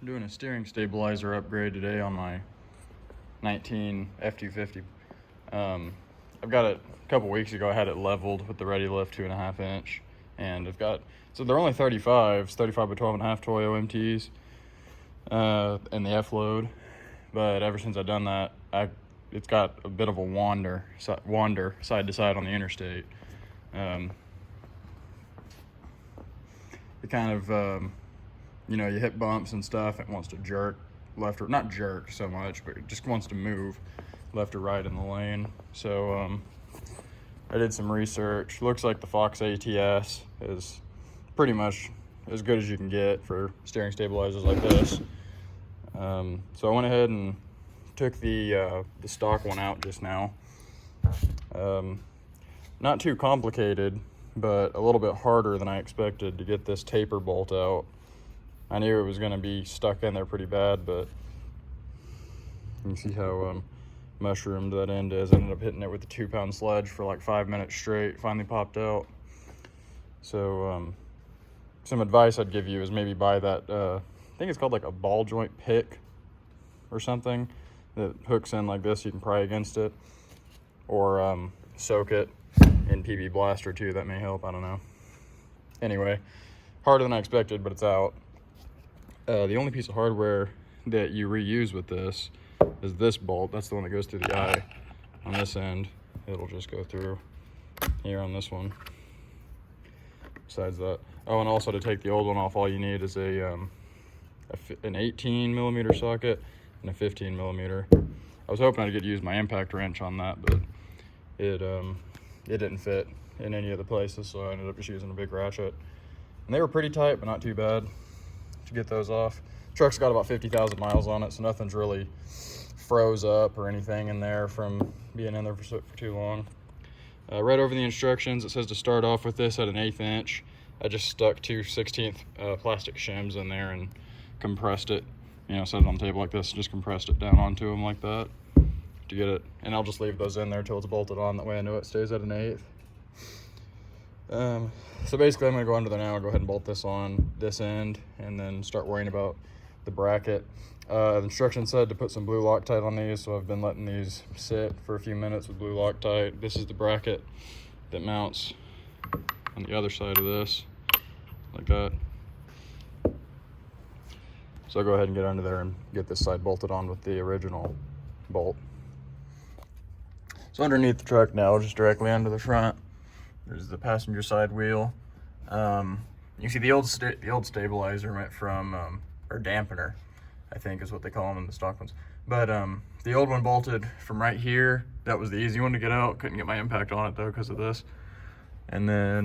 I'm doing a steering stabilizer upgrade today on my 19 F250. I've got it a couple weeks ago. I had it leveled with the Ready Lift 2.5 inch, and so they're only 35s, 35 by 12.5 Toyo MTs, and the F load. But ever since I've done that, it's got a bit of a wander side to side on the interstate. It kind of, you hit bumps and stuff, it wants to jerk left or not jerk so much, but it just wants to move left or right in the lane. So I did some research. Looks like the Fox ATS is pretty much as good as you can get for steering stabilizers like this. So I went ahead and took the stock one out just now. Not too complicated, but a little bit harder than I expected to get this taper bolt out. I knew it was going to be stuck in there pretty bad, but you can see how mushroomed that end is. I ended up hitting it with a 2-pound sledge for like 5 minutes straight. Finally popped out. So some advice I'd give you is maybe buy that, I think it's called like a ball joint pick or something that hooks in like this. You can pry against it, or soak it in PB Blaster too. That may help, I don't know. Anyway, harder than I expected, but it's out. The only piece of hardware that you reuse with this is this bolt. That's the one that goes through the eye. On this end, it'll just go through here on this one. Besides that, oh, and also to take the old one off, all you need is an 18mm socket and a 15mm. I was hoping I could use my impact wrench on that, but it didn't fit in any of the places, so I ended up just using a big ratchet. And they were pretty tight, but not too bad to get those off. Truck's got about 50,000 miles on it, so nothing's really froze up or anything in there from being in there for too long. Right over the instructions, it says to start off with this at an 1/8 inch. I just stuck 2 16th plastic shims in there and compressed it. Set it on the table like this, just compressed it down onto them like that to get it. And I'll just leave those in there till it's bolted on. That way I know it stays at an 1/8. So basically I'm gonna go under there now and go ahead and bolt this on this end and then start worrying about the bracket. The instructions said to put some blue Loctite on these, so I've been letting these sit for a few minutes with blue Loctite. This is the bracket that mounts on the other side of this, like that. So I'll go ahead and get under there and get this side bolted on with the original bolt. So underneath the truck now, just directly under the front, there's the passenger side wheel. You see the old stabilizer went from, or dampener, I think is what they call them in the stock ones. But the old one bolted from right here. That was the easy one to get out. Couldn't get my impact on it though because of this. And then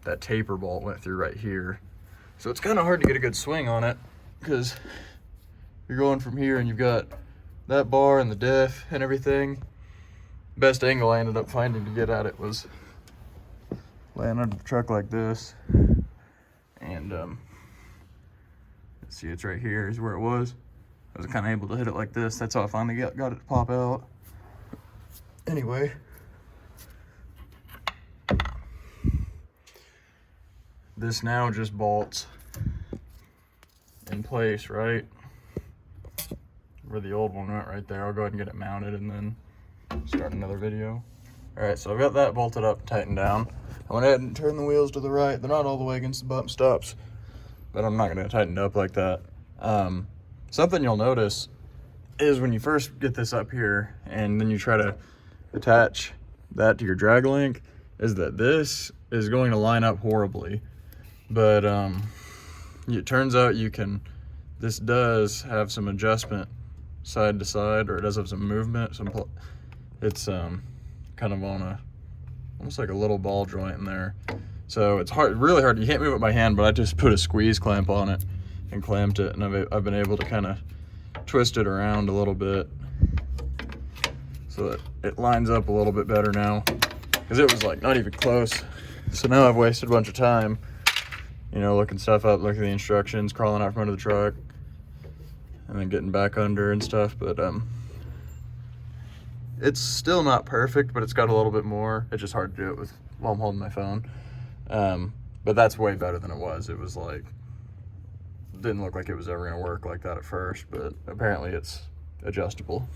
that taper bolt went through right here. So it's kind of hard to get a good swing on it because you're going from here and you've got that bar and the diff and everything. Best angle I ended up finding to get at it was laying under the truck like this, and see, it's right here is where it was. I was kind of able to hit it like this. That's how I finally got it to pop out. Anyway, this now just bolts in place right where the old one went right there. I'll go ahead and get it mounted and then start another video. All right, so I've got that bolted up and tightened down. I went ahead and turned the wheels to the right. They're not all the way against the bump stops, but I'm not gonna tighten it up like that. Something you'll notice is when you first get this up here and then you try to attach that to your drag link, is that this is going to line up horribly. But it turns out this does have some adjustment side to side, or it does have some movement. It's kind of on almost like a little ball joint in there. So it's really hard. You can't move it by hand, but I just put a squeeze clamp on it and clamped it, and I've been able to kind of twist it around a little bit so that it lines up a little bit better now, because it was like not even close. So now I've wasted a bunch of time, looking stuff up, looking at the instructions, crawling out from under the truck, and then getting back under and stuff. But it's still not perfect, but it's got a little bit more. It's just hard to do it while I'm holding my phone. But that's way better than it was. It was like didn't look like it was ever gonna work like that at first, but apparently it's adjustable.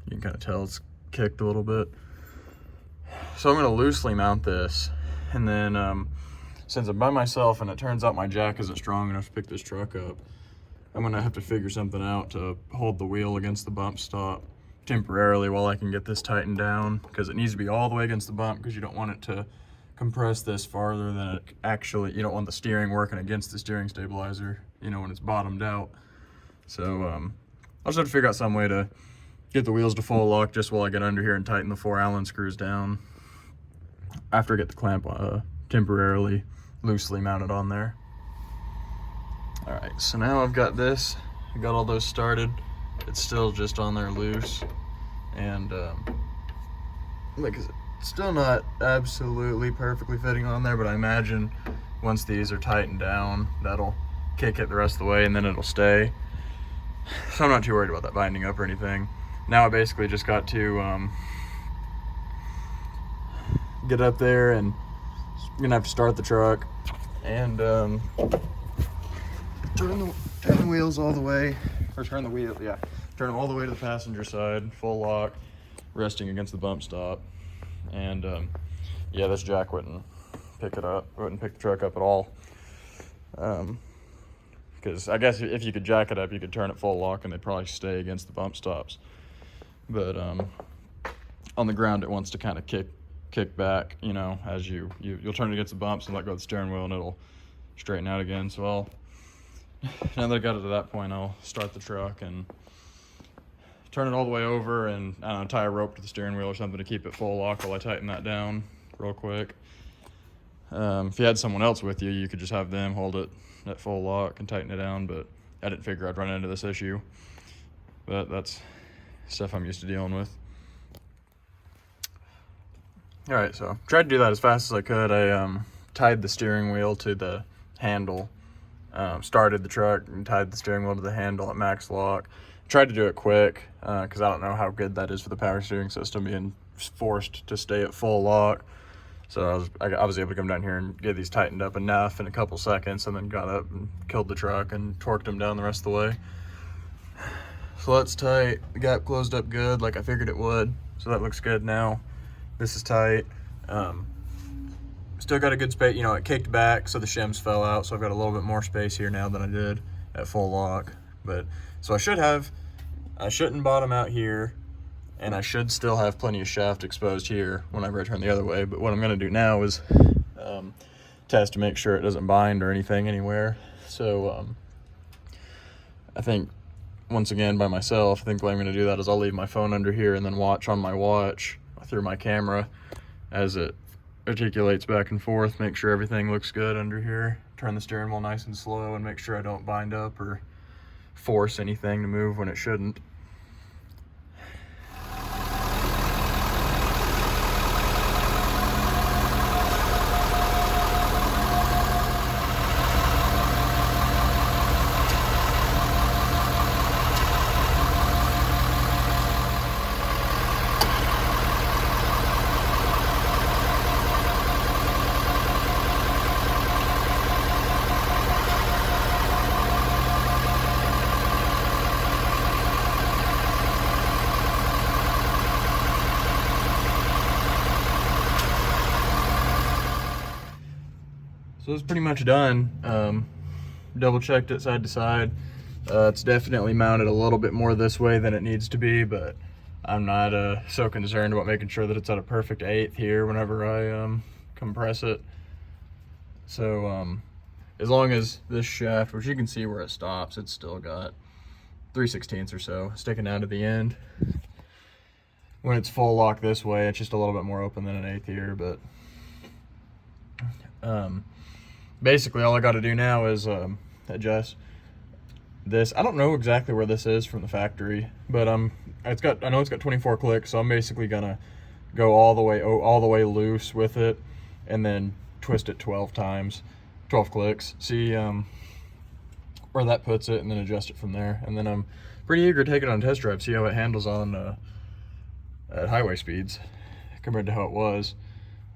You can kind of tell it's kicked a little bit. So I'm gonna loosely mount this, and then since I'm by myself and it turns out my jack isn't strong enough to pick this truck up, I'm gonna have to figure something out to hold the wheel against the bump stop temporarily while I can get this tightened down, because it needs to be all the way against the bump, because you don't want it to compress this farther than it actually, you don't want the steering working against the steering stabilizer, you know, when it's bottomed out. So I'll just have to figure out some way to get the wheels to full lock just while I get under here and tighten the 4 Allen screws down after I get the clamp temporarily loosely mounted on there. All right, so now I've got this, I got all those started. It's still just on there loose, and like it's still not absolutely perfectly fitting on there, but I imagine once these are tightened down, that'll kick it the rest of the way and then it'll stay. So I'm not too worried about that binding up or anything. Now I basically just got to get up there, and I'm gonna have to start the truck and turn the wheels all the way, or turn them all the way to the passenger side, full lock, resting against the bump stop. And yeah, this jack wouldn't pick the truck up at all. Because I guess if you could jack it up, you could turn it full lock and they'd probably stay against the bump stops. But on the ground, it wants to kind of kick back, you know, as you'll turn it against the bumps and let go of the steering wheel, and it'll straighten out again. So now that I got it to that point, I'll start the truck and turn it all the way over, and I don't know, tie a rope to the steering wheel or something to keep it full lock while I tighten that down real quick. If you had someone else with you, you could just have them hold it at full lock and tighten it down, but I didn't figure I'd run into this issue. But that's stuff I'm used to dealing with. All right, so tried to do that as fast as I could. I tied the steering wheel to the handle, started the truck and tied the steering wheel to the handle at max lock. Tried to do it quick because I don't know how good that is for the power steering system being forced to stay at full lock. So I was able to come down here and get these tightened up enough in a couple seconds, and then got up and killed the truck and torqued them down the rest of the way. So that's tight. The gap closed up good like I figured it would, so that looks good now. This is tight. Still got a good space, you know, it kicked back so the shims fell out, so I've got a little bit more space here now than I did at full lock. But so I shouldn't bottom out here, and I should still have plenty of shaft exposed here whenever I turn the other way. But what I'm gonna do now is test to make sure it doesn't bind or anything anywhere. So I think, once again, by myself, I think the way I'm gonna do that is I'll leave my phone under here and then watch on my watch through my camera as it articulates back and forth, make sure everything looks good under here, turn the steering wheel nice and slow, and make sure I don't bind up or force anything to move when it shouldn't. So it's pretty much done. Double checked it side to side. It's definitely mounted a little bit more this way than it needs to be, but I'm not so concerned about making sure that it's at a perfect 1/8 here whenever I compress it. So as long as this shaft, which you can see where it stops, it's still got 3/16 or so sticking out at the end. When it's full lock this way, it's just a little bit more open than an 1/8 here, but basically all I got to do now is adjust this. I don't know exactly where this is from the factory, but I know it's got 24 clicks, so I'm basically gonna go all the way loose with it, and then twist it 12 times, 12 clicks. See where that puts it, and then adjust it from there. And then I'm pretty eager to take it on a test drive, see how it handles on at highway speeds compared to how it was.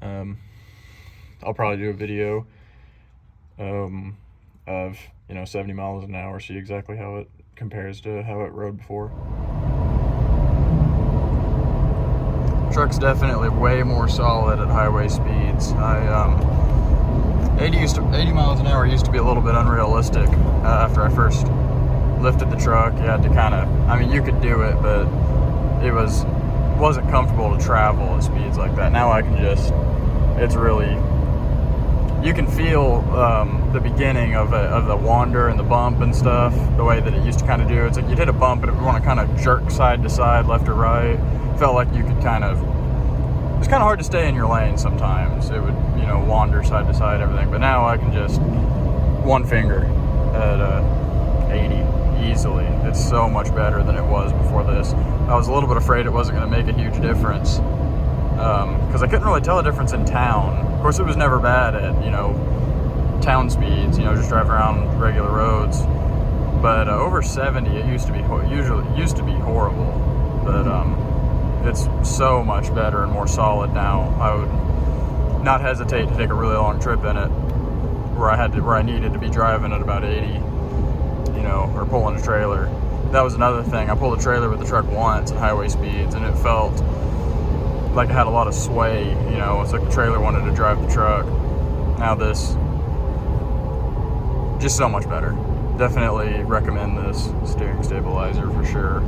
I'll probably do a video of, 70 miles an hour, see exactly how it compares to how it rode before. Truck's definitely way more solid at highway speeds. 80 miles an hour used to be a little bit unrealistic after I first lifted the truck. You had to kind of, you could do it, but it wasn't comfortable to travel at speeds like that. Now I can just, it's really, you can feel the beginning of the wander and the bump and stuff, the way that it used to kind of do. It's like you'd hit a bump and it would want to kind of jerk side to side, left or right. Felt like you could kind of, it's kind of hard to stay in your lane sometimes. It would, wander side to side, everything. But now I can just one finger at 80 easily. It's so much better than it was before this. I was a little bit afraid it wasn't going to make a huge difference because I couldn't really tell a difference in town. Of course, it was never bad at, town speeds, just driving around regular roads. But over 70, it used to be horrible. But it's so much better and more solid now. I would not hesitate to take a really long trip in it where I needed to be driving at about 80, or pulling a trailer. That was another thing. I pulled a trailer with the truck once at highway speeds, and it felt like it had a lot of sway. It's like the trailer wanted to drive the truck. Now this, just so much better. Definitely recommend this steering stabilizer for sure.